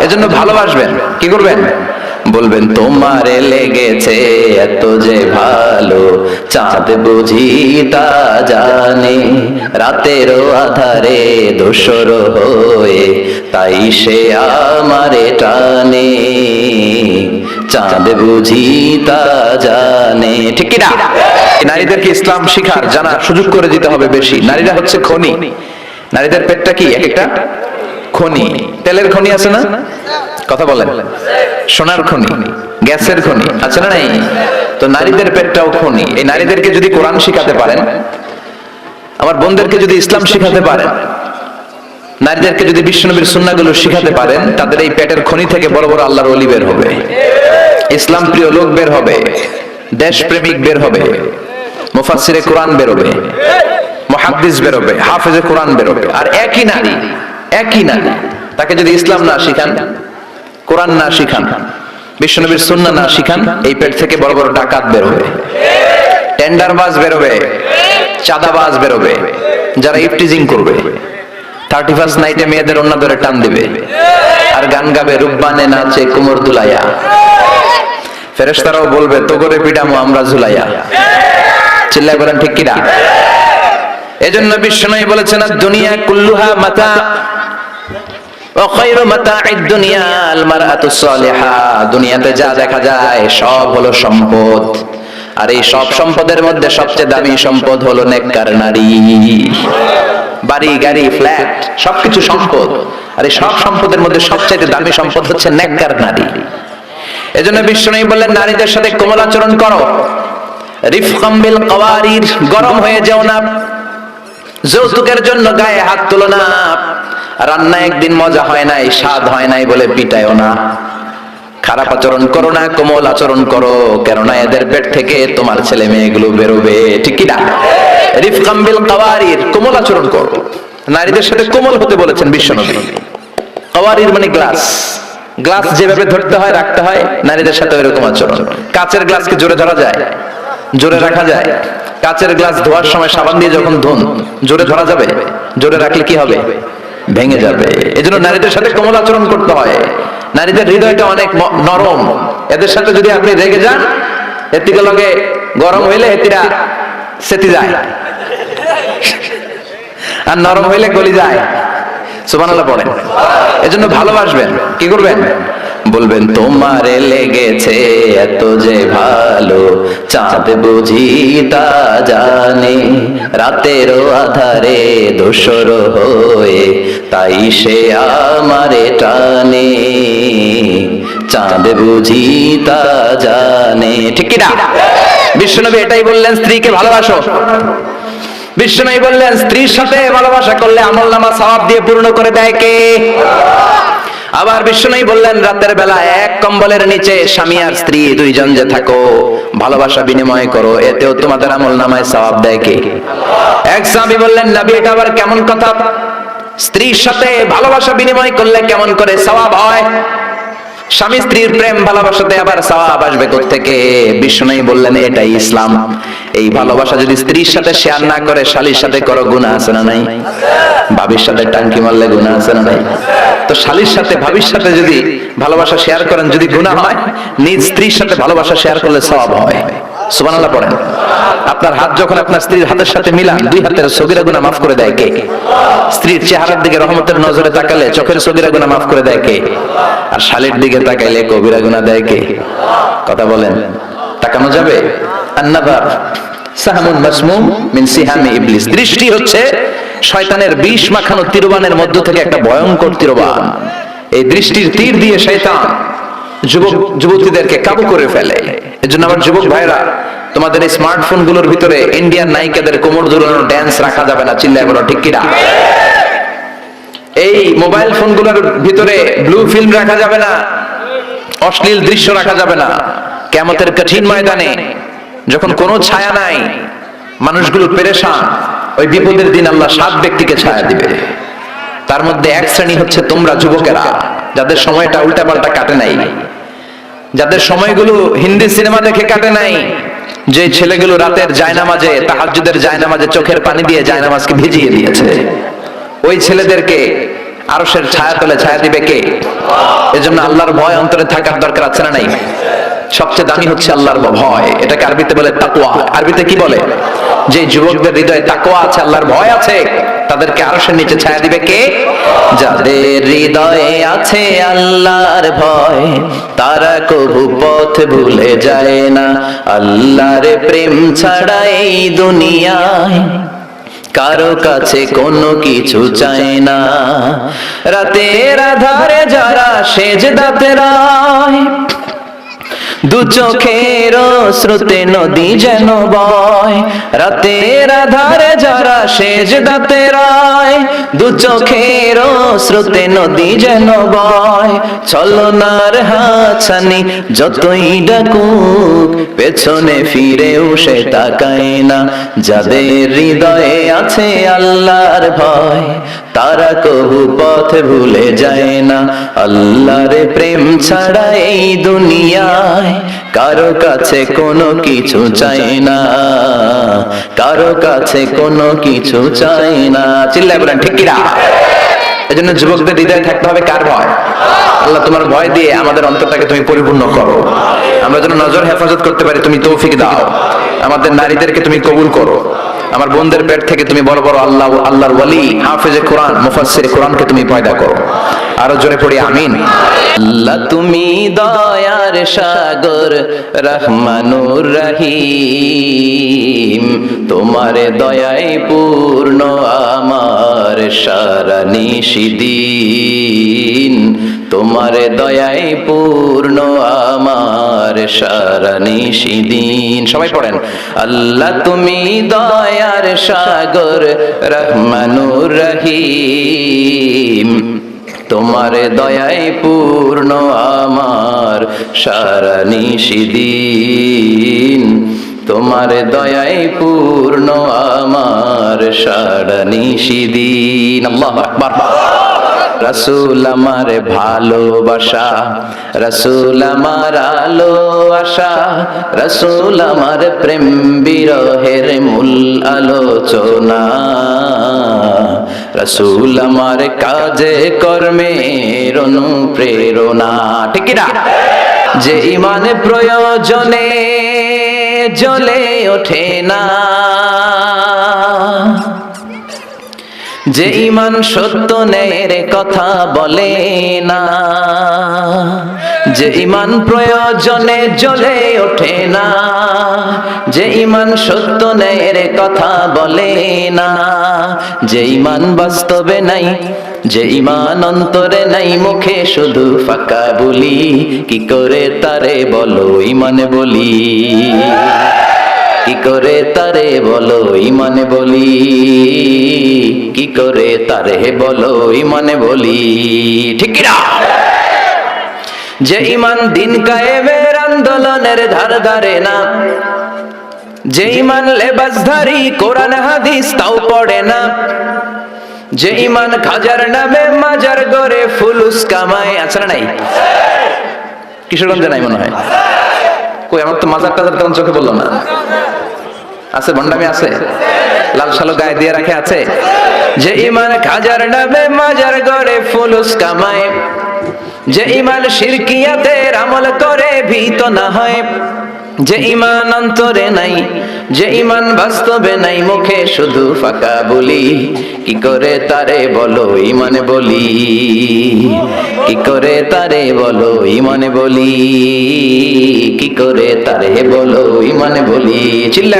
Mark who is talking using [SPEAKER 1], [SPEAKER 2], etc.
[SPEAKER 1] এজন্য ভালোবাসবেন, কি করবেন? বলবেন তোমারে লেগেছে এত যে ভালো, চাঁদ বুঝি তা জানে, রাতেরও আধারে দোসর হয়ে তাই সে আমারে টানে, চাঁদ বুঝি তা জানে। ঠিক কি না? নারীদেরকে ইসলাম শিখার জানার সুযোগ করে দিতে হবে বেশি। নারীরা হচ্ছে খনি, নারীদের পেটটা কি একটা খনি। তেলের খনি আছে না? কথা বলেন। সোনার খনি, গ্যাসের খনি আছে না? নাই? তো নারীদের পেটটাও খনি। এই নারীদেরকে যদি কোরআন শিখাতে পারেন, আমার বোনদেরকে যদি ইসলাম শিখাতে পারেন, নারীদেরকে যদি বিশ্বনবীর সুন্নাহগুলো শিখাতে পারেন, তাদের এই পেটের খনি থেকে বড় বড় আল্লাহর ওলি বের হবে, ইসলাম প্রিয় লোক বের হবে, দেশ প্রেমিক বের হবে, মুফাসসিরে কোরআন বের হবে, মুহাদ্দিস বের হবে, হাফেজে কোরআন বের হবে। আর একই নারী তাকে যদি ইসলাম না শিখান, কোরআন না শিখান, বিশ্বনবীর সুন্নাহ না শিখান, এই পেট থেকে বড় বড় ডাকাত বের হবে, টেন্ডারবাজ বের হবে, চাঁদাবাজ বের হবে, যারা ইফটিজিং করবে, 31st নাইটে মেয়েদের ওন্না ধরে টান দিবে আর গান গাবে, রূপবানে নাচে কোমর দুলাইয়া, ফেরেশতারাও বলবে তো করে পিটামো আমরা ঝুলাইয়া। চিল্লায় বলেন ঠিক কিনা? এজন্য বিশ্বনবী বলেছেন দুনিয়া কুল্লুহা মাতা ওয়া খায়রু মাতা'আদ দুনিয়া আল মারআতু সালিহা। দুনিয়াতে যা দেখা যায় সব হলো সম্পদ, আর এই সব সম্পদের মধ্যে সবচেয়ে দামি সম্পদ হলো নেককার নারী। বাড়ি গাড়ি ফ্ল্যাট সবকিছু সম্পদ, আর এই সব সম্পদের মধ্যে সবচেয়ে দামি সম্পদ হচ্ছে নেককার নারী। এজন্য বিশ্বনবী বললেন নারীদের সাথে কোমল আচরণ করো, রিফকাম বিল কাওয়ারির, গরম হয়ে যেও না, যৌতুকের জন্য গায়ে হাত তুলো না, রান্না একদিন মজা হয় নাই, স্বাদ হয় নাই বলে পিটায়ও না, খারাপ আচরণ করো না, কোমল আচরণ করো, কেননা এদের পেট থেকে তোমার ছেলে মেয়েগুলো বেরোবে। ঠিক কি না? রিফকাম বিল কাওয়ারির, কোমল আচরণ করো। নারীদের সাথে কোমল হতে বলেছেন বিশ্বনবী। কাওয়ারির মানে গ্লাস, গ্লাস যেভাবে ধরতে হয় রাখতে হয়, নারীদের সাথে এরকম আচরণ। কাচের গ্লাসকে জোরে ধরা যায়? জোরে রাখা যায়? কাচের গ্লাস ধোয়ার সময় সাবান দিয়ে যখন ধুন, জোরে ধরা যাবে? জোরে রাখলে কি হবে? ভেঙে যাবে। এজন্য নারীদের সাথে কোমল আচরণ করতে হয়। নারীদের হৃদয়টা অনেক নরম, এদের সাথে যদি আপনি রেগে যান, এতিকে লগে গরম হইলে এতিরা সেতি যায়, আর নরম হইলে গলি যায়। সুবহানাল্লাহ পড়েন। এজন্য ভালোবাসবেন, কি করবেন? বলবেন তোমারে লেগেছে এত যে ভালো, চাঁদ বুঝি তা জানে, রাতেরও আধারে দোসর হয়ে তাই সে আমারে টানে, চাঁদ বুঝি তা জানে। ঠিক কি না? বিশ্বনবী এটাই বললেন, স্ত্রীকে ভালোবাসো। বিশ্বনবী বললেন স্ত্রীর সাথে ভালোবাসা করলে আমলনামা সওয়াব দিয়ে পূর্ণ করে দেয় কে? আবার বিশ্বনবী বললেন রাতের বেলা এক কম্বলের নিচে স্বামী আর স্ত্রী দুইজন যে থাকো, ভালোবাসা বিনিময় করো, এতেও তোমাদের আমলনামায় সওয়াব দেয় কে? এক সাহাবী বললেন নবী এটা আবার কেমন কথা, স্ত্রীর সাথে ভালোবাসা বিনিময় করলে কেমন করে সওয়াব হয়? স্বামী স্ত্রীর প্রেম ভালোবাসাতে আবার সওয়াব আসবে কোত্থেকে? বিশ্বনবী বললেন এটাই ইসলাম। এই ভালোবাসা যদি স্ত্রীর সাথে শেয়ার না করে শালীর সাথে করো, গুনাহ আছে না নাই? ভাবির সাথে টাঙ্কি মারলে গুনাহ আছে না নাই? তো শালীর সাথে ভাবির সাথে যদি ভালোবাসা শেয়ার করেন, যদি গুনাহ হয়, নিজ স্ত্রীর সাথে ভালোবাসা শেয়ার করলে সওয়াব হয়। সুবহানাল্লাহ পড়েন। আপনার হাত যখন আপনার স্ত্রীর হাতের সাথে মিলান, দুই হাতের সগীরা গুনাহ মাফ করে দেয় কে? স্ত্রীর চেহারার দিকে রহমতের নজরে তাকালে চোখের সগীরা গুনাহ মাফ করে দেয় কে? আর শালীর দিকে তাকাইলে কবিরা গুনাহ দেয় কে? কথা বলেন, তাকানো যাবে? আন-নাযার সাহমুন মাসমুম মিন সিহামি ইবলিস। দৃষ্টি হচ্ছে শয়তানের বিষ মাখানো তীরবানের মধ্য থেকে একটা ভয়ঙ্কর তীরবান। এই দৃষ্টির তীর দিয়ে শয়তান যুবক যুবতীদেরকে কাবু করে ফেলে। এজন্য আমার যুবক ভাইরা, তোমাদের এই স্মার্টফোন গুলোর ভিতরে ইন্ডিয়ান নায়িকাদের কোমর দুলানো ড্যান্স রাখা যাবে না। চিল্লায় বলো ঠিক কিনা? এই মোবাইল ফোন গুলোর ভিতরে ব্লু ফিল্ম রাখা যাবে না, অশ্লীল দৃশ্য রাখা যাবে না। কিয়ামতের কঠিন ময়দানে যখন কোনো ছায়া নাই, মানুষগুলো পেরেশান, ওই বিপদের দিন আল্লাহ 7 ব্যক্তিকে ছায়া দিবে। তার মধ্যে এক শ্রেণী হচ্ছে তোমরা যুবকেরা, যাদের সময়টা উল্টাপাল্টা কাটে নাই, যাদের সময়গুলো হিন্দি সিনেমা দেখে কাটে নাই, যে ছেলেগুলো রাতের জায়নামাজে, তাহাজ্জুদের জায়নামাজে চোখের পানি দিয়ে জায়নামাজকে ভিজিয়ে দিয়েছে, ওই ছেলেদেরকে আরশের ছায়া তলে ছায়া দিবে কে? এজন্য আল্লাহর ভয় অন্তরে থাকার দরকার আছে না নাই? সবচেয়ে দামি হচ্ছে আল্লাহর ভয়। এটাকে আরবিতে বলে তাকওয়া। আরবিতে কি বলে? যে যুবকদের হৃদয়ে তাকওয়া আছে, আল্লাহর ভয় আছে, তাদেরকে আরশের নিচে ছায়া দিবে কে? যাদের হৃদয়ে আছে আল্লাহর ভয়, তারা কবু পথ ভুলে যায় না। আল্লাহর প্রেম ছাড়া এই দুনিয়ায় কারো কাছে কোনো কিছু চায় না। রাতের আধারে যারা সেজদাতে রয়, দু চোখের স্রোতে নদী যেন বয়। রাতের আধারে যারা সেজদাতে রয়, দু চোখের স্রোতে নদী যেন বয়। ছলনার হাতছানি যতই ডাকুক, পেছনে ফিরেও সে তাকায় না। যাদের হৃদয়ে আছে আল্লাহর ভয়, তারা কবু পথ ভুলে যায় না। আল্লাহর প্রেম ছাড়া এই দুনিয়ায় কারো কাছে কোনো কিছু চাই না, কারো কাছে কোনো কিছু চাই না। চিল্লায় বলেন ঠিক কিনা? এজন্য যুবকদের হৃদয়ে থাকতে হবে কার ভয়? আল্লাহ, তোমার ভয় দিয়ে আমাদের অন্তরটাকে তুমি পরিপূর্ণ করো। আমরা যেন নজর হেফাজত করতে পারি, তুমি তৌফিক দাও। আমাদের নারীদেরকে তুমি কবুল করো। আমার বোনদের পেট থেকে তুমি বড় বড় আল্লাহর ওয়ালি, হাফেজে কোরআন, মুফাসসিরে কোরআনকে তুমি পয়দা করো। আরো জোরে পড়ি আমিন। আল্লাহ তুমি দয়ার সাগর, রহমানুর রহিম, তোমার দয়ায় পূর্ণ আমার সারা নিশিদিন। তোমার দয়ায় পূর্ণ আমার সারা নিশিদিন। সবাই পড়েন, আল্লাহ তুমি দয়ার সাগর, রহমানুর রহিম, তোমার দয়ায় পূর্ণ আমার সারা নিশিদিন। তোমার দয়ায় পূর্ণ আমার সারা নিশিদিন। আল্লাহু আকবার। রাসূল আমার ভালোবাসা, রাসূল আমার আলো আশা, রাসূল আমার প্রেম বিরহের মূল আলোচনা। রাসূল আমার কাজে কর্মের অনুপ্রেরণা। ঠিক না? যে ইমানে প্রয়োজনে জ্বলে ওঠে না, যে ইমান সত্য ন্যায়ের কথা বলে না, যে ইমান প্রয়োজনে জ্বলে ওঠে না, যে ইমান সত্য ন্যায়ের কথা বলে না, যে ইমান বাস্তবে নাই, যে ইমান অন্তরে নাই, মুখে শুধু ফাঁকা বলি, কি করে তারে বলো ইমানে বলি, কি করে তারে বলো ইমানে বলি, কি করে তারে বলো ইমানে বলি। ঠিক কিনা? যে ইমান দিন কায়েমের আন্দোলনের ধার ধারে না, যে ইমান লেবাসধারী কোরআন হাদিস তাও পড়ে না, যে ইমান খাজার নামে মাজার গড়ে ফুলুস কামায়। আছে না নাই? কিশোরগঞ্জে নাই মনে হয়। কই, আমার তো মাজার টাজার তেমন চোখে বললো না। আছে, ভণ্ডামি আছে, লাল সালো গায়ে দিয়ে রাখে আছে। যে ইমান খাজার নামে মাজার গড়ে ফুলুস কামায়, যে ইমান শিরকিয়াতের আমল করে ভীত না হয়, যে ইমান অন্তরে নাই, যে ইমান বাস্তবে নাই, মুখে শুধু ফাঁকা বলি, কি করে তারে বলো ইমানে বলি, কি করে তারে বলো ইমানে বলি, কি করে তারে বলো ইমানে বলি। চিল্লা